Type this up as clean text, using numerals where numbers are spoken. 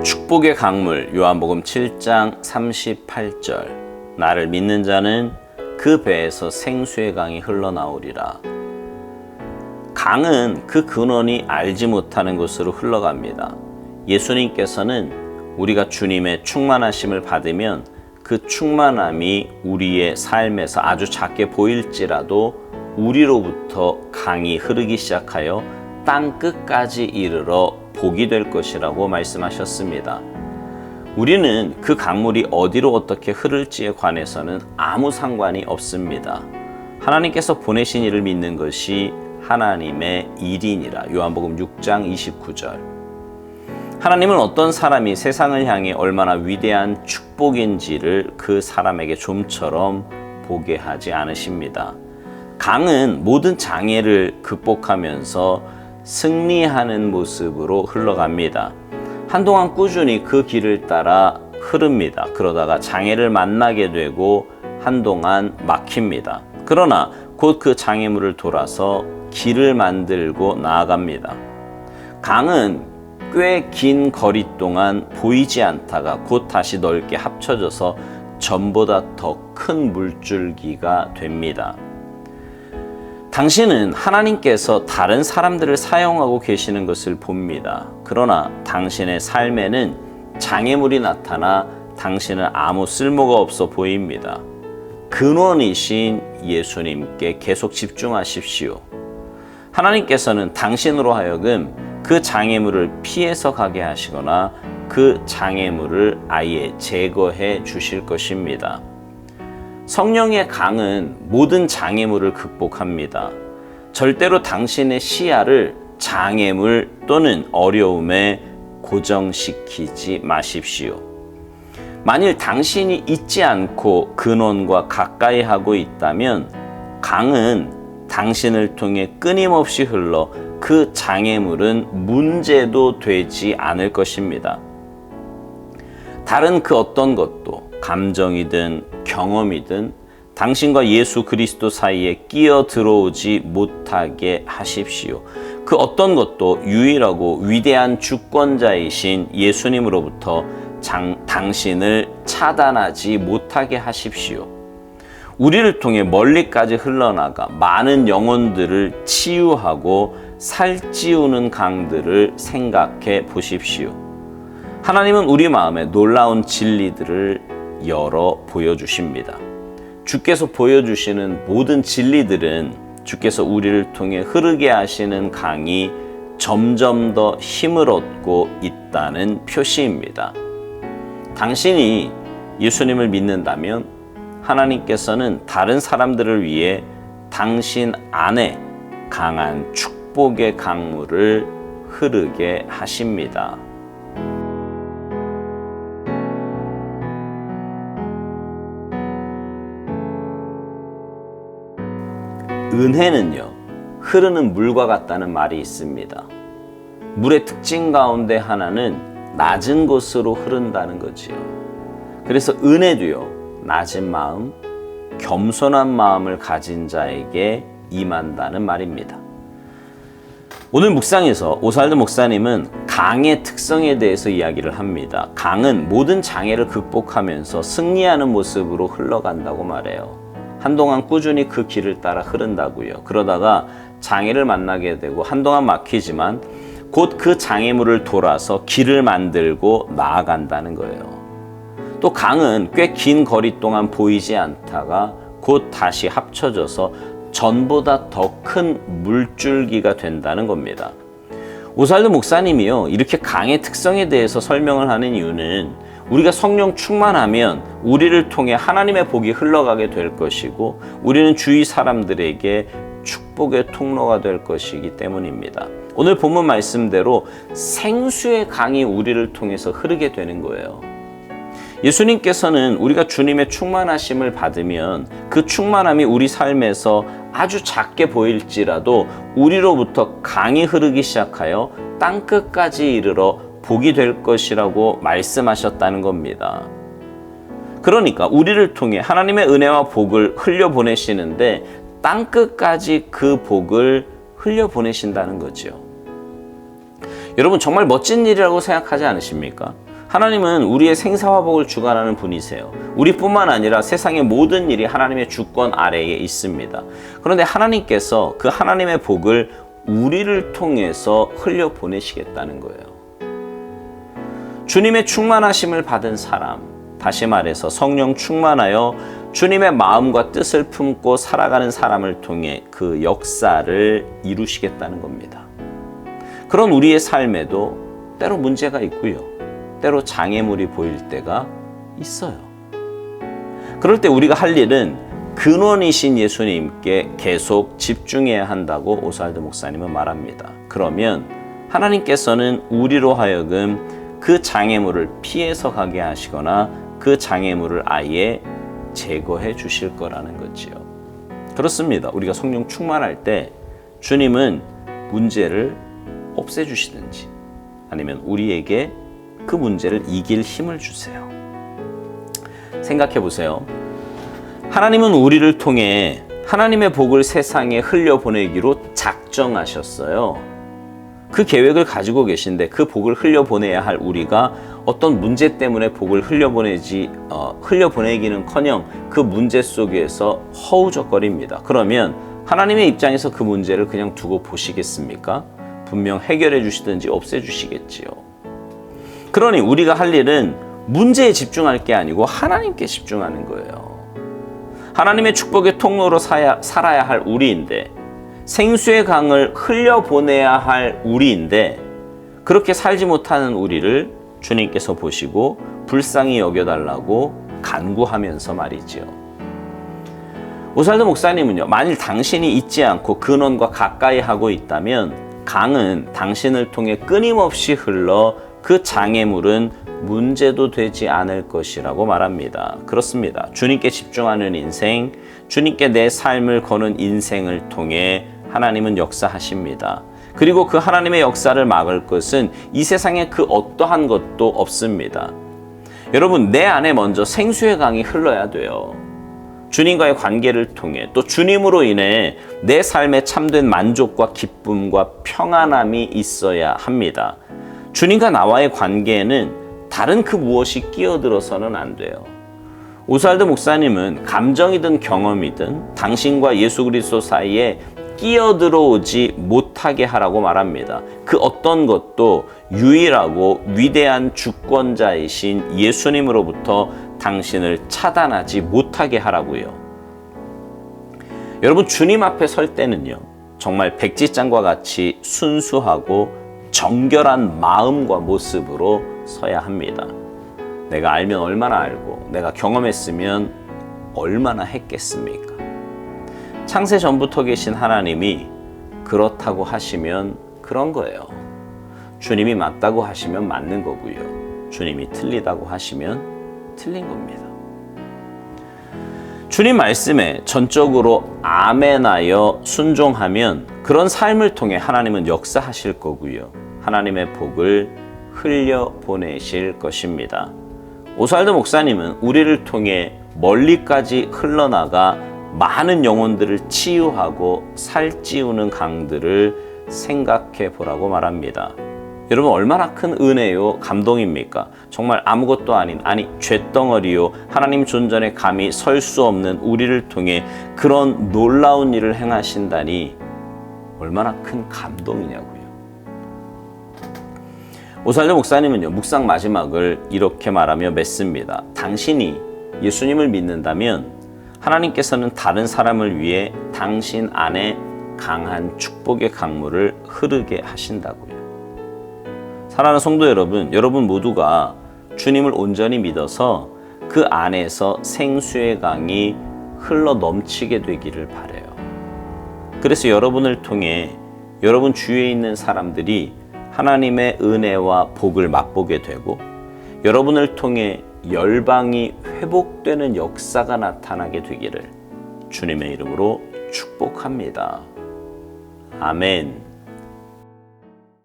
축복의 강물 요한복음 7장 38절 나를 믿는 자는 그 배에서 생수의 강이 흘러나오리라. 강은 그 근원이 알지 못하는 곳으로 흘러갑니다. 예수님께서는 우리가 주님의 충만하심을 받으면 그 충만함이 우리의 삶에서 아주 작게 보일지라도 우리로부터 강이 흐르기 시작하여 땅 끝까지 이르러 복이 될 것이라고 말씀하셨습니다. 우리는 그 강물이 어디로 어떻게 흐를지에 관해서는 아무 상관이 없습니다. 하나님께서 보내신 이를 믿는 것이 하나님의 일이니라. 요한복음 6장 29절. 하나님은 어떤 사람이 세상을 향해 얼마나 위대한 축복인지를 그 사람에게 좀처럼 보게 하지 않으십니다. 강은 모든 장애를 극복하면서 승리하는 모습으로 흘러갑니다. 한동안 꾸준히 그 길을 따라 흐릅니다. 그러다가 장애를 만나게 되고 한동안 막힙니다. 그러나 곧 그 장애물을 돌아서 길을 만들고 나아갑니다. 강은 꽤 긴 거리 동안 보이지 않다가 곧 다시 넓게 합쳐져서 전보다 더 큰 물줄기가 됩니다. 당신은 하나님께서 다른 사람들을 사용하고 계시는 것을 봅니다. 그러나 당신의 삶에는 장애물이 나타나 당신은 아무 쓸모가 없어 보입니다. 근원이신 예수님께 계속 집중하십시오. 하나님께서는 당신으로 하여금 그 장애물을 피해서 가게 하시거나 그 장애물을 아예 제거해 주실 것입니다. 성령의 강은 모든 장애물을 극복합니다. 절대로 당신의 시야를 장애물 또는 어려움에 고정시키지 마십시오. 만일 당신이 잊지 않고 근원과 가까이 하고 있다면 강은 당신을 통해 끊임없이 흘러 그 장애물은 문제도 되지 않을 것입니다. 다른 그 어떤 것도 감정이든 경험이든 당신과 예수 그리스도 사이에 끼어 들어오지 못하게 하십시오. 그 어떤 것도 유일하고 위대한 주권자이신 예수님으로부터 당신을 차단하지 못하게 하십시오. 우리를 통해 멀리까지 흘러나가 많은 영혼들을 치유하고 살찌우는 강들을 생각해 보십시오. 하나님은 우리 마음에 놀라운 진리들을 열어 보여주십니다. 주께서 보여주시는 모든 진리들은 주께서 우리를 통해 흐르게 하시는 강이 점점 더 힘을 얻고 있다는 표시입니다. 당신이 예수님을 믿는다면 하나님께서는 다른 사람들을 위해 당신 안에 강한 축복의 강물을 흐르게 하십니다. 은혜는요, 흐르는 물과 같다는 말이 있습니다. 물의 특징 가운데 하나는 낮은 곳으로 흐른다는 거지요. 그래서 은혜도요, 낮은 마음, 겸손한 마음을 가진 자에게 임한다는 말입니다. 오늘 묵상에서 오살도 목사님은 강의 특성에 대해서 이야기를 합니다. 강은 모든 장애를 극복하면서 승리하는 모습으로 흘러간다고 말해요. 한동안 꾸준히 그 길을 따라 흐른다고요. 그러다가 장애를 만나게 되고 한동안 막히지만 곧 그 장애물을 돌아서 길을 만들고 나아간다는 거예요. 또 강은 꽤 긴 거리 동안 보이지 않다가 곧 다시 합쳐져서 전보다 더 큰 물줄기가 된다는 겁니다. 오살도 목사님이요, 이렇게 강의 특성에 대해서 설명을 하는 이유는 우리가 성령 충만하면 우리를 통해 하나님의 복이 흘러가게 될 것이고 우리는 주위 사람들에게 축복의 통로가 될 것이기 때문입니다. 오늘 본문 말씀대로 생수의 강이 우리를 통해서 흐르게 되는 거예요. 예수님께서는 우리가 주님의 충만하심을 받으면 그 충만함이 우리 삶에서 아주 작게 보일지라도 우리로부터 강이 흐르기 시작하여 땅끝까지 이르러 복이 될 것이라고 말씀하셨다는 겁니다. 그러니까 우리를 통해 하나님의 은혜와 복을 흘려보내시는데 땅끝까지 그 복을 흘려보내신다는 거죠. 여러분, 정말 멋진 일이라고 생각하지 않으십니까? 하나님은 우리의 생사화복을 주관하는 분이세요. 우리뿐만 아니라 세상의 모든 일이 하나님의 주권 아래에 있습니다. 그런데 하나님께서 그 하나님의 복을 우리를 통해서 흘려보내시겠다는 거예요. 주님의 충만하심을 받은 사람, 다시 말해서 성령 충만하여 주님의 마음과 뜻을 품고 살아가는 사람을 통해 그 역사를 이루시겠다는 겁니다. 그런 우리의 삶에도 때로 문제가 있고요. 때로 장애물이 보일 때가 있어요. 그럴 때 우리가 할 일은 근원이신 예수님께 계속 집중해야 한다고 오스왈드 목사님은 말합니다. 그러면 하나님께서는 우리로 하여금 그 장애물을 피해서 가게 하시거나 그 장애물을 아예 제거해 주실 거라는 거지요. 그렇습니다. 우리가 성령 충만할 때 주님은 문제를 없애주시든지 아니면 우리에게 그 문제를 이길 힘을 주세요. 생각해 보세요. 하나님은 우리를 통해 하나님의 복을 세상에 흘려보내기로 작정하셨어요. 그 계획을 가지고 계신데 그 복을 흘려보내야 할 우리가 어떤 문제 때문에 복을 흘려보내기는커녕 그 문제 속에서 허우적거립니다. 그러면 하나님의 입장에서 그 문제를 그냥 두고 보시겠습니까? 분명 해결해 주시든지 없애 주시겠지요. 그러니 우리가 할 일은 문제에 집중할 게 아니고 하나님께 집중하는 거예요. 하나님의 축복의 통로로 살아야 할 우리인데, 생수의 강을 흘려보내야 할 우리인데, 그렇게 살지 못하는 우리를 주님께서 보시고 불쌍히 여겨달라고 간구하면서 말이지요. 오스왈드 목사님은요, 만일 당신이 잊지 않고 근원과 가까이 하고 있다면 강은 당신을 통해 끊임없이 흘러 그 장애물은 문제도 되지 않을 것이라고 말합니다. 그렇습니다. 주님께 집중하는 인생, 주님께 내 삶을 거는 인생을 통해 하나님은 역사하십니다. 그리고 그 하나님의 역사를 막을 것은 이 세상에 그 어떠한 것도 없습니다. 여러분, 내 안에 먼저 생수의 강이 흘러야 돼요. 주님과의 관계를 통해, 또 주님으로 인해 내 삶에 참된 만족과 기쁨과 평안함이 있어야 합니다. 주님과 나와의 관계에는 다른 그 무엇이 끼어들어서는 안 돼요. 오스왈드 목사님은 감정이든 경험이든 당신과 예수 그리스도 사이에 끼어들어오지 못하게 하라고 말합니다. 그 어떤 것도 유일하고 위대한 주권자이신 예수님으로부터 당신을 차단하지 못하게 하라고요. 여러분, 주님 앞에 설 때는요, 정말 백지장과 같이 순수하고 정결한 마음과 모습으로 서야 합니다. 내가 알면 얼마나 알고 내가 경험했으면 얼마나 했겠습니까? 창세 전부터 계신 하나님이 그렇다고 하시면 그런 거예요. 주님이 맞다고 하시면 맞는 거고요. 주님이 틀리다고 하시면 틀린 겁니다. 주님 말씀에 전적으로 아멘하여 순종하면 그런 삶을 통해 하나님은 역사하실 거고요. 하나님의 복을 흘려보내실 것입니다. 오스왈드 목사님은 우리를 통해 멀리까지 흘러나가 많은 영혼들을 치유하고 살찌우는 강들을 생각해 보라고 말합니다. 여러분, 얼마나 큰 은혜요, 감동입니까? 정말 아무것도 아닌, 쇳덩어리요, 하나님 존전에 감히 설 수 없는 우리를 통해 그런 놀라운 일을 행하신다니 얼마나 큰 감동이냐고요. 오스왈드 목사님은요, 묵상 마지막을 이렇게 말하며 맺습니다. 당신이 예수님을 믿는다면 하나님께서는 다른 사람을 위해 당신 안에 강한 축복의 강물을 흐르게 하신다고요. 사랑하는 성도 여러분, 여러분 모두가 주님을 온전히 믿어서 그 안에서 생수의 강이 흘러 넘치게 되기를 바라요. 그래서 여러분을 통해 여러분 주위에 있는 사람들이 하나님의 은혜와 복을 맛보게 되고, 여러분을 통해 열방이 회복되는 역사가 나타나게 되기를 주님의 이름으로 축복합니다. 아멘.